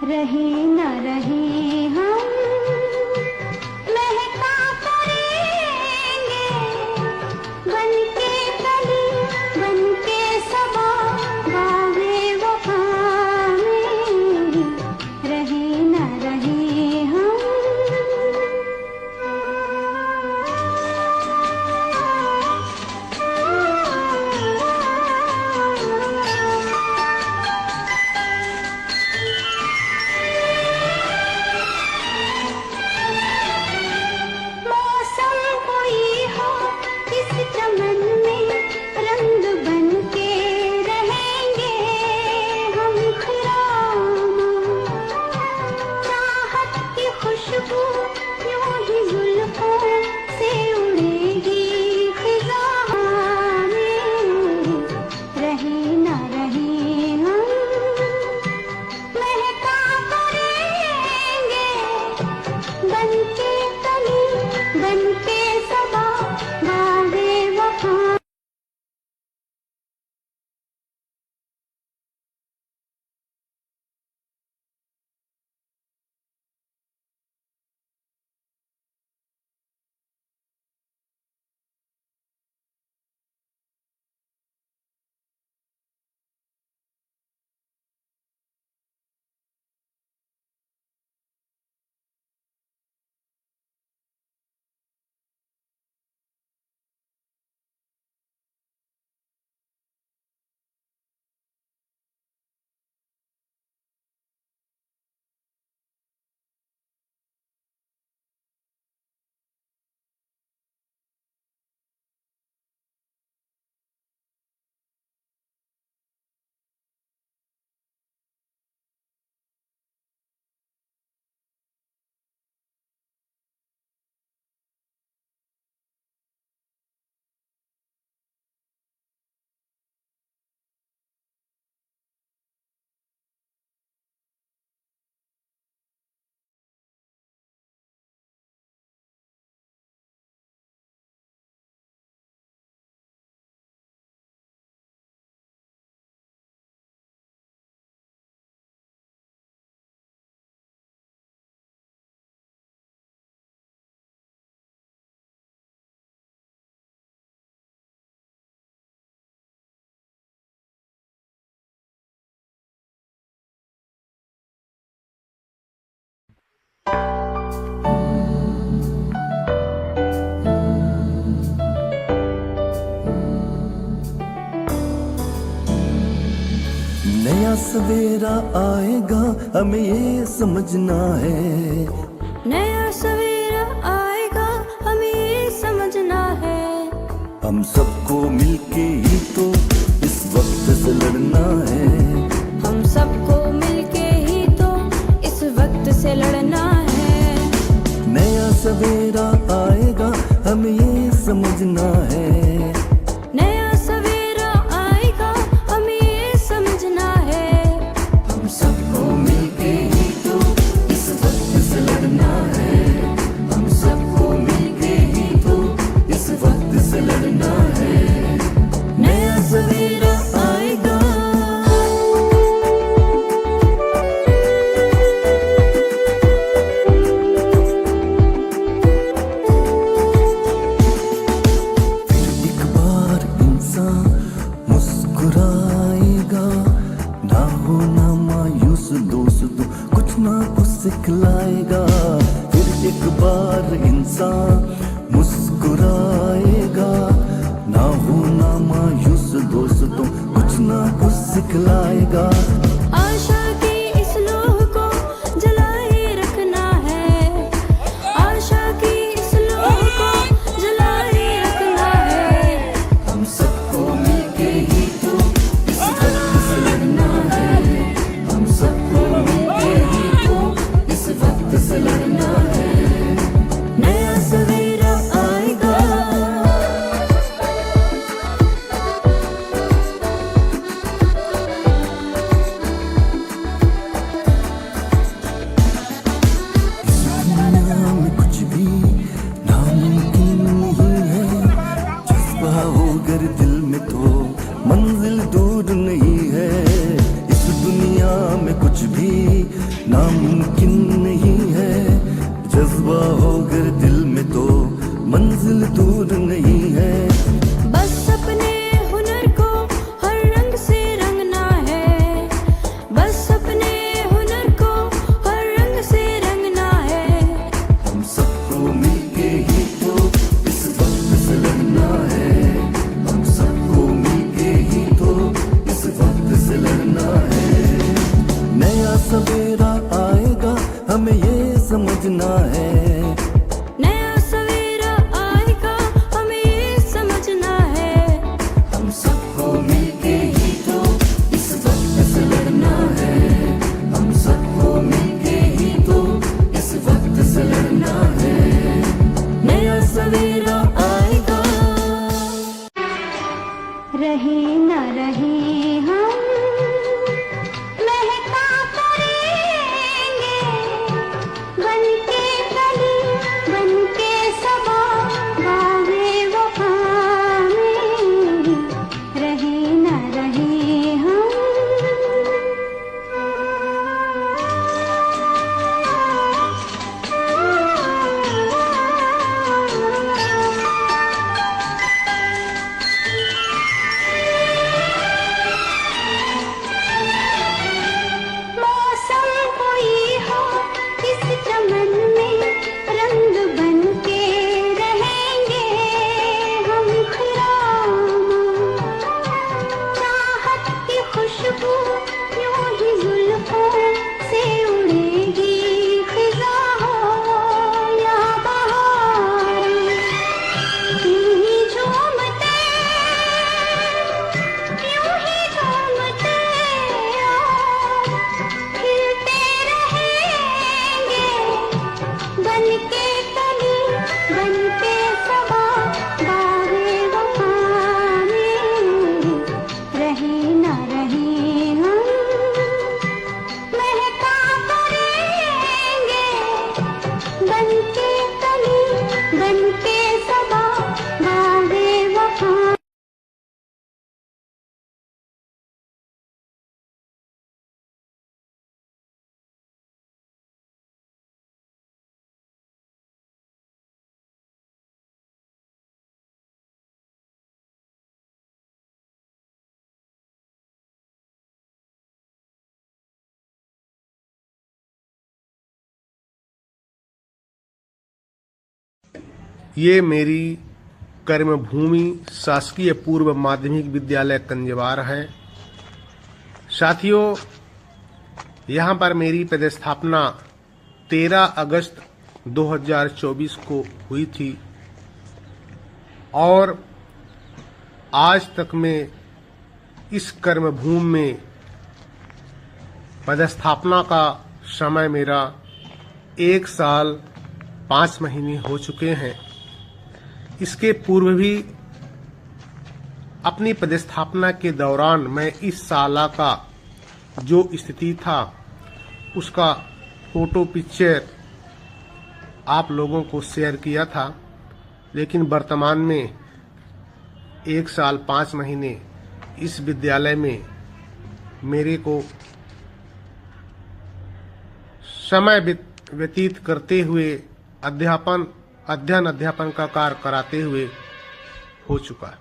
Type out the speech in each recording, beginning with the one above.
रहे न रहे हम महका करेंगे, बन के कली बन के सबा बागे वफा में, रहे न रहे हम। नया सवेरा आएगा हमें ये समझना है, नया सवेरा आएगा हमें ये समझना है। हम सबको मिलके ही तो इस वक्त से लड़ना है, हम सबको मिलके ही तो इस वक्त से लड़ना है। नया सवेरा आएगा हमें ये समझना है, नया सवेरा आएगा हमें ये समझना है। हम सबको मिलके ही तो इस वक्त से लड़ना है, हम सबको मिलके ही तो इस वक्त से लड़ना है। नया सवेरा आएगा। दूर नहीं है। बस अपने हुनर को हर रंग से रंगना है, बस अपने हुनर को हर रंग से रंगना है। हम सबको मिलके ही तो इस वक्त से लड़ना है, हम सबको मिलके ही तो इस वक्त से लड़ना है। नया सवेरा आएगा हमें ये समझना है, नया सवेरा आएगा हमें ये समझना है। हम सबको मिलके ही तो इस वक्त से लड़ना है, हम सबको मिलके ही तो इस वक्त से लड़ना है। नया सवेरा आएगा। रहे न रहे हम महका करेंगे, बनके कली बनके सबा बागे वफा में। रहे न रहे हम। मौसम कोई हो इस चमन में रंग बनके रहेंगे हम खिरामा। चाहत की खुशबू यूं ही जुल्फों से उड़ेगी खिजा हो या बहार। यूं ही झूमते खिलते रहेंगे, बनके कली बनके सबा बागे वफा में। रहे न रहे हम महका करेंगे, बनके कली बनके सबा बागे वफा। ये मेरी कर्मभूमि शासकीय पूर्व माध्यमिक विद्यालय कंजवार है। साथियों, यहाँ पर मेरी पदस्थापना 13 अगस्त 2024 को हुई थी और आज तक मैं इस कर्मभूमि में पदस्थापना का समय मेरा 1 साल 5 महीने हो चुके हैं। इसके पूर्व भी अपनी पदस्थापना के दौरान मैं इस शाला का जो स्थिति था उसका फोटो पिक्चर आप लोगों को शेयर किया था, लेकिन वर्तमान में 1 साल 5 महीने इस विद्यालय में मेरे को समय व्यतीत करते हुए अध्ययन का कार्य कराते हुए हो चुका।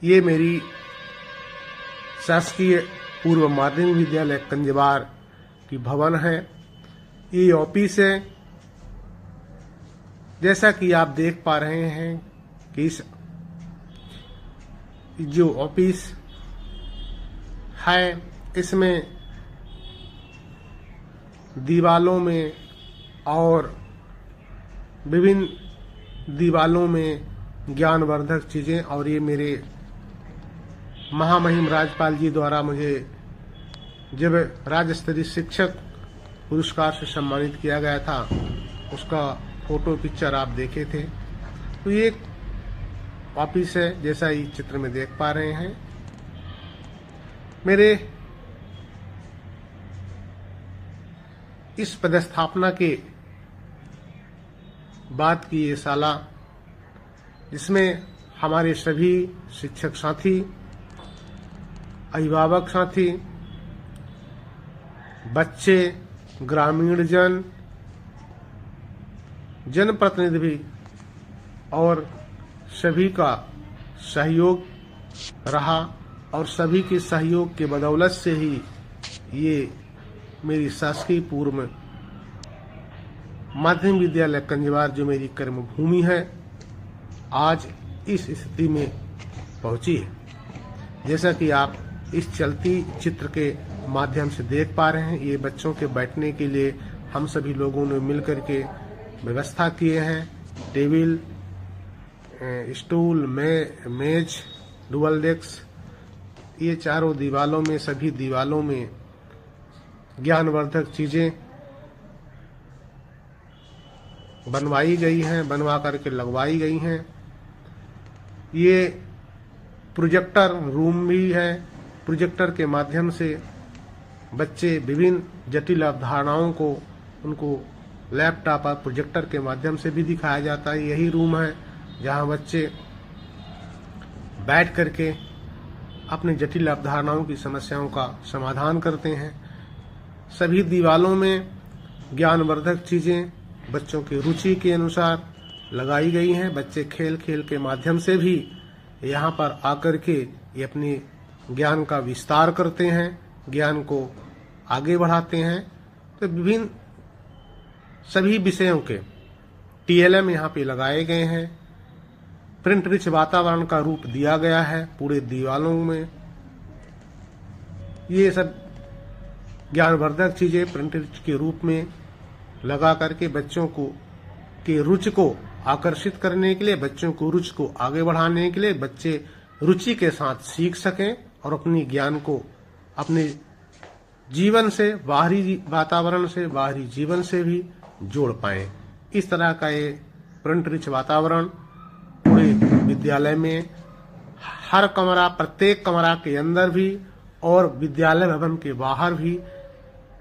ये मेरी शासकीय पूर्व माध्यमिक विद्यालय कंजवार की भवन है। ये ऑफिस है। जैसा कि आप देख पा रहे हैं कि इस जो ऑफिस है इसमें दीवालों में और विभिन्न दीवालों में ज्ञानवर्धक चीजें, और ये मेरे महामहिम राज्यपाल जी द्वारा मुझे जब राज्य स्तरीय शिक्षक पुरस्कार से सम्मानित किया गया था उसका फोटो पिक्चर आप देखे थे। तो ये एक ऑफिस है जैसा इस चित्र में देख पा रहे हैं। मेरे इस पदस्थापना के बाद की ये साला जिसमें हमारे सभी शिक्षक साथी, अभिभावक साथी, बच्चे, ग्रामीण जनप्रतिनिधि भी और सभी का सहयोग रहा और सभी के सहयोग के बदौलत से ही ये मेरी शासकीय पूर्व माध्यमिक विद्यालय कंजवार, जो मेरी कर्मभूमि है, आज इस स्थिति में पहुंची है। जैसा कि आप इस चलती चित्र के माध्यम से देख पा रहे हैं, ये बच्चों के बैठने के लिए हम सभी लोगों ने मिलकर के व्यवस्था किए हैं। टेबल, स्टूल, मेज, डुअल डेस्क, ये चारों दीवालों में, सभी दीवालों में ज्ञानवर्धक चीजें बनवाई गई हैं, बनवा करके लगवाई गई हैं। ये प्रोजेक्टर रूम भी है। प्रोजेक्टर के माध्यम से बच्चे विभिन्न जटिल अवधारणाओं को उनको लैपटॉप और प्रोजेक्टर के माध्यम से भी दिखाया जाता है। यही रूम है जहां बच्चे बैठ करके अपने जटिल अवधारणाओं की समस्याओं का समाधान करते हैं। सभी दीवालों में ज्ञानवर्धक चीजें बच्चों की रुचि के अनुसार लगाई गई हैं। बच्चे खेल खेल के माध्यम से भी यहाँ पर आकर के ये अपने ज्ञान का विस्तार करते हैं, ज्ञान को आगे बढ़ाते हैं। तो विभिन्न सभी विषयों के TLM यहाँ पे लगाए गए हैं। प्रिंट रिच वातावरण का रूप दिया गया है पूरे दीवालों में। ये सब ज्ञानवर्धक चीजें प्रिंट रिच के रूप में लगा करके बच्चों को के रुचि को आकर्षित करने के लिए, बच्चों को रुचि को आगे बढ़ाने के लिए, बच्चे रुचि के साथ सीख सकें और अपनी ज्ञान को अपने जीवन से, बाहरी वातावरण से, बाहरी जीवन से भी जोड़ पाएं। इस तरह का ये प्रिंट रिच वातावरण पूरे विद्यालय में हर कमरा, प्रत्येक कमरा के अंदर भी और विद्यालय भवन के बाहर भी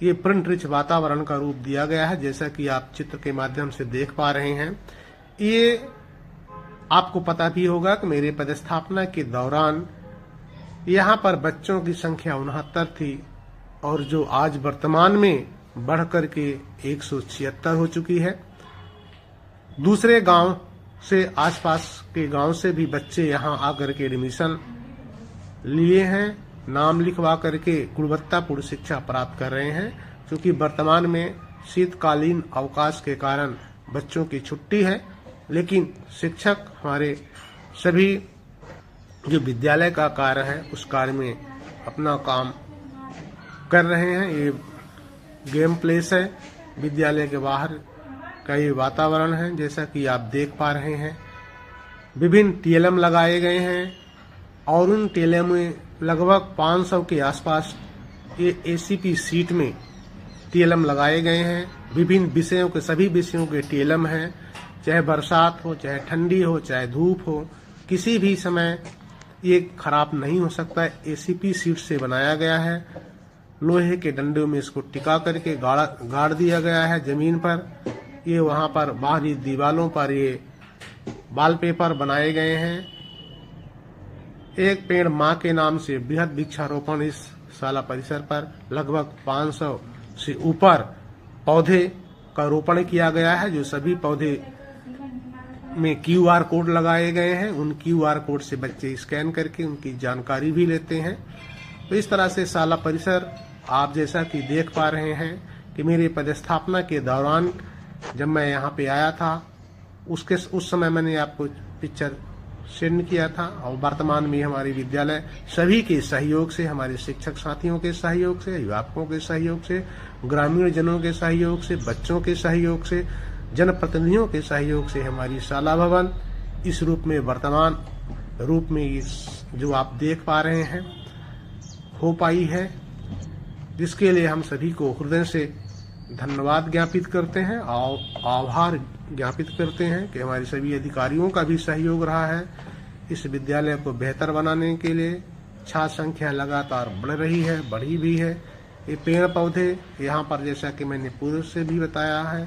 ये प्रिंट रिच वातावरण का रूप दिया गया है। जैसा कि आप चित्र के माध्यम से देख पा रहे हैं। ये आपको पता भी होगा कि मेरे पदस्थापना के दौरान यहाँ पर बच्चों की संख्या 69 थी और जो आज वर्तमान में बढ़ करके 176 हो चुकी है। दूसरे गांव से, आसपास के गांव से भी बच्चे यहाँ आकर के एडमिशन लिए हैं, नाम लिखवा करके गुणवत्तापूर्ण शिक्षा प्राप्त कर रहे हैं। क्योंकि वर्तमान में शीतकालीन अवकाश के कारण बच्चों की छुट्टी है, लेकिन शिक्षक हमारे सभी जो विद्यालय का कार्य है उस कार्य में अपना काम कर रहे हैं। ये गेम प्लेस है, विद्यालय के बाहर का ये वातावरण है। जैसा कि आप देख पा रहे हैं, विभिन्न TLM लगाए गए हैं और उन TLM में लगभग 500 के आसपास ये ACP सीट में TLM लगाए गए हैं। विभिन्न विषयों के, सभी विषयों के TLM हैं, चाहे बरसात हो, चाहे ठंडी हो, चाहे धूप हो, किसी भी समय ये खराब नहीं हो सकता है। ACP सीट से बनाया गया है। लोहे के डंडों में इसको टिका करके गाड़ दिया गया है जमीन पर। ये वहां पर बाहरी दीवालों पर ये वॉलपेपर बनाए गए हैं। एक पेड़ माँ के नाम से बृहद वृक्षारोपण इस शाला परिसर पर लगभग 500 से ऊपर पौधे का रोपण किया गया है। जो सभी पौधे में QR कोड लगाए गए हैं, उन QR कोड से बच्चे स्कैन करके उनकी जानकारी भी लेते हैं। तो इस तरह से शाला परिसर आप जैसा कि देख पा रहे हैं कि मेरे पदस्थापना के दौरान जब मैं यहाँ पे आया था उस समय मैंने आपको पिक्चर सेंड किया था। और वर्तमान में हमारे विद्यालय सभी के सहयोग से, हमारे शिक्षक साथियों के सहयोग से, अभिभावकों के सहयोग से, ग्रामीण जनों के सहयोग से, बच्चों के सहयोग से, जनप्रतिनिधियों के सहयोग से हमारी शाला भवन इस रूप में, वर्तमान रूप में इस जो आप देख पा रहे हैं हो पाई है, जिसके लिए हम सभी को हृदय से धन्यवाद ज्ञापित करते हैं और आभार ज्ञापित करते हैं कि हमारे सभी अधिकारियों का भी सहयोग रहा है इस विद्यालय को बेहतर बनाने के लिए। छात्र संख्या लगातार बढ़ रही है, बढ़ी भी है। ये पेड़ पौधे यहाँ पर, जैसा कि मैंने पूर्व से भी बताया है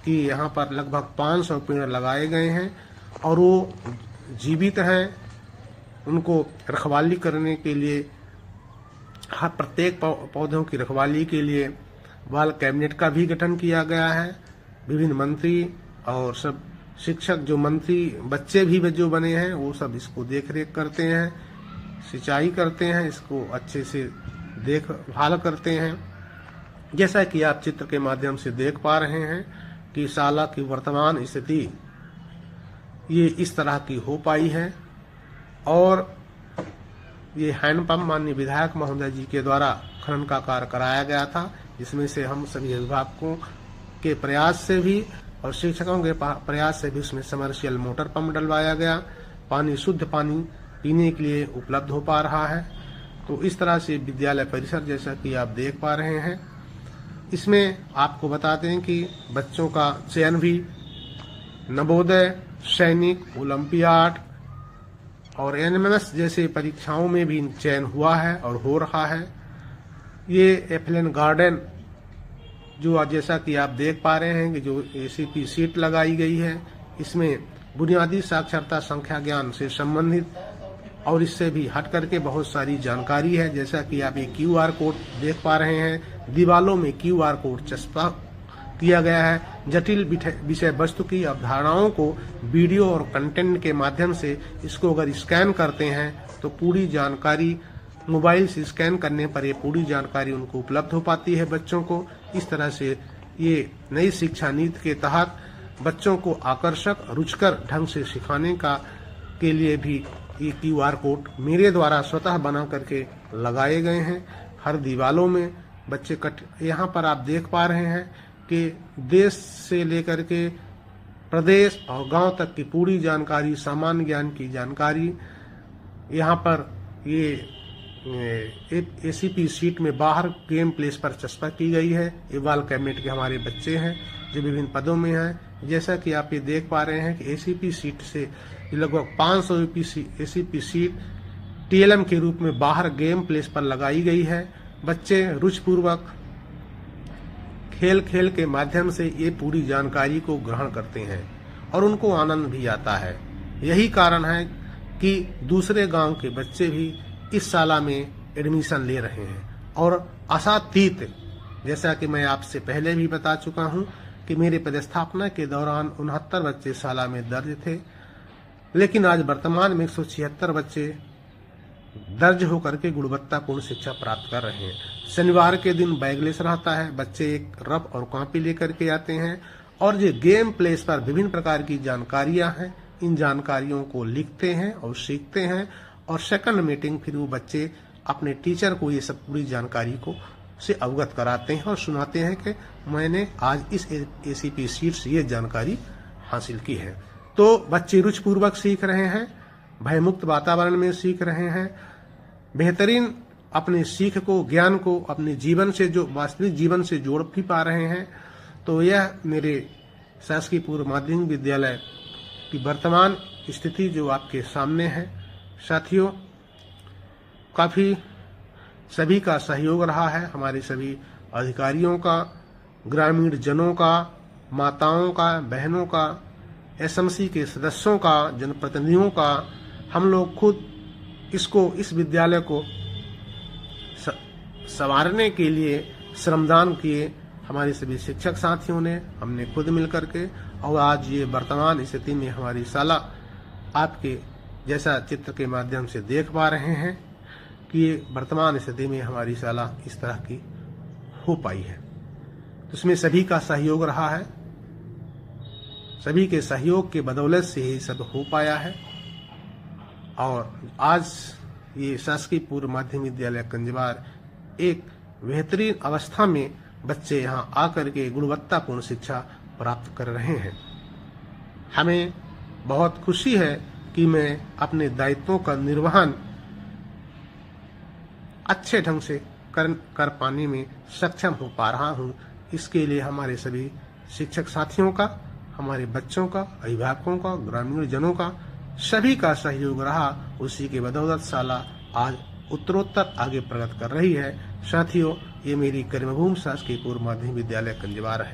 कि यहाँ पर लगभग 500 पेड़ लगाए गए हैं और वो जीवित हैं। उनको रखवाली करने के लिए, हर प्रत्येक पौधों की रखवाली के लिए वाल कैबिनेट का भी गठन किया गया है। विभिन्न मंत्री और सब शिक्षक जो मंत्री बच्चे भी जो बने हैं वो सब इसको देख रेख करते हैं, सिंचाई करते हैं, इसको अच्छे से देखभाल करते हैं। जैसा कि आप चित्र के माध्यम से देख पा रहे हैं कि शाला की वर्तमान स्थिति ये इस तरह की हो पाई है। और ये हैंडपंप माननीय विधायक महोदय जी के द्वारा खनन का कार्य कराया गया था, जिसमें से हम सभी अभिभावकों के प्रयास से भी और शिक्षकों के प्रयास से भी उसमें समर्शियल मोटर पंप डलवाया गया। पानी शुद्ध पानी पीने के लिए उपलब्ध हो पा रहा है। तो इस तरह से विद्यालय परिसर जैसा कि आप देख पा रहे हैं, इसमें आपको बताते हैं कि बच्चों का चयन भी नवोदय, सैनिक, ओलंपियाड और एनएमएस जैसे परीक्षाओं में भी चयन हुआ है और हो रहा है। ये एफएलएन गार्डन जो जैसा कि आप देख पा रहे हैं कि जो एसीपी सीट लगाई गई है, इसमें बुनियादी साक्षरता संख्या ज्ञान से संबंधित और इससे भी हट करके बहुत सारी जानकारी है। जैसा कि आप ये क्यूआर कोड देख पा रहे हैं, दीवालों में क्यूआर कोड चस्पा किया गया है। जटिल विषय वस्तु की अवधारणाओं को वीडियो और कंटेंट के माध्यम से इसको अगर स्कैन करते हैं तो पूरी जानकारी मोबाइल से स्कैन करने पर ये पूरी जानकारी उनको उपलब्ध हो पाती है बच्चों को। इस तरह से ये नई शिक्षा नीति के तहत बच्चों को आकर्षक रुचिकर ढंग से सिखाने का के लिए भी ये क्यूआर कोड मेरे द्वारा स्वतः बना करके लगाए गए हैं। हर दीवालों में बच्चे यहाँ पर आप देख पा रहे हैं कि देश से लेकर के प्रदेश और गांव तक की पूरी जानकारी, सामान्य ज्ञान की जानकारी यहाँ पर ये एसीपी सीट में बाहर गेम प्लेस पर चस्पा की गई है। इवाल कैबिनेट के हमारे बच्चे हैं जो विभिन्न पदों में हैं। जैसा कि आप ये देख पा रहे हैं कि एसीपी सीट से लगभग 500 एसीपी सीट टीएलएम के रूप में बाहर गेम प्लेस पर लगाई गई है। बच्चे रुचिपूर्वक खेल खेल के माध्यम से ये पूरी जानकारी को ग्रहण करते हैं और उनको आनंद भी आता है। यही कारण है कि दूसरे गांव के बच्चे भी इस शाला में एडमिशन ले रहे हैं। और आशातीत, जैसा कि मैं आपसे पहले भी बता चुका हूं कि मेरे पदस्थापना के दौरान 69 बच्चे शाला में दर्ज थे, लेकिन आज वर्तमान में 176 बच्चे दर्ज होकर के गुणवत्तापूर्ण शिक्षा प्राप्त कर रहे हैं। शनिवार के दिन बैगलेस रहता है, बच्चे एक रफ और कॉपी लेकर के आते हैं और जो गेम प्लेस पर विभिन्न प्रकार की जानकारियां हैं, इन जानकारियों को लिखते हैं और सीखते हैं और सेकंड मीटिंग फिर वो बच्चे अपने टीचर को ये सब पूरी जानकारी को से अवगत कराते हैं और सुनाते हैं कि मैंने आज इस एसीपी सीट से ये जानकारी हासिल की है। तो बच्चे रुचिपूर्वक सीख रहे हैं, भयमुक्त वातावरण में सीख रहे हैं, बेहतरीन अपने सीख को, ज्ञान को अपने जीवन से, जो वास्तविक जीवन से जोड़ भी पा रहे हैं। तो यह मेरे शासकीय पूर्व माध्यमिक विद्यालय की वर्तमान स्थिति जो आपके सामने है। साथियों, काफी सभी का सहयोग रहा है, हमारे सभी अधिकारियों का, ग्रामीण जनों का, माताओं का, बहनों का, एसएमसी के सदस्यों का, जनप्रतिनिधियों का। हम लोग खुद इस विद्यालय को संवारने के लिए श्रमदान किए, हमारे सभी शिक्षक साथियों ने, हमने खुद मिलकर के। और आज ये वर्तमान स्थिति में हमारी शाला आपके जैसा चित्र के माध्यम से देख पा रहे हैं कि ये वर्तमान स्थिति में हमारी शाला इस तरह की हो पाई है। तो इसमें सभी का सहयोग रहा है, सभी के सहयोग के बदौलत से ही सब हो पाया है। और आज ये शासकीय पूर्व माध्यमिक विद्यालय कंजवार एक बेहतरीन अवस्था में बच्चे यहाँ आकर के गुणवत्तापूर्ण शिक्षा प्राप्त कर रहे हैं। हमें बहुत खुशी है कि मैं अपने दायित्वों का निर्वहन अच्छे ढंग से कर पाने में सक्षम हो पा रहा हूँ। इसके लिए हमारे सभी शिक्षक साथियों का, हमारे बच्चों का, अभिभावकों का, ग्रामीण जनों का, सभी का सहयोग रहा। उसी के बदौलत शाला आज उत्तरोत्तर आगे प्रगति कर रही है। साथियों, ये मेरी कर्मभूमि शासकीय पूर्व माध्यमिक विद्यालय कंजवार है।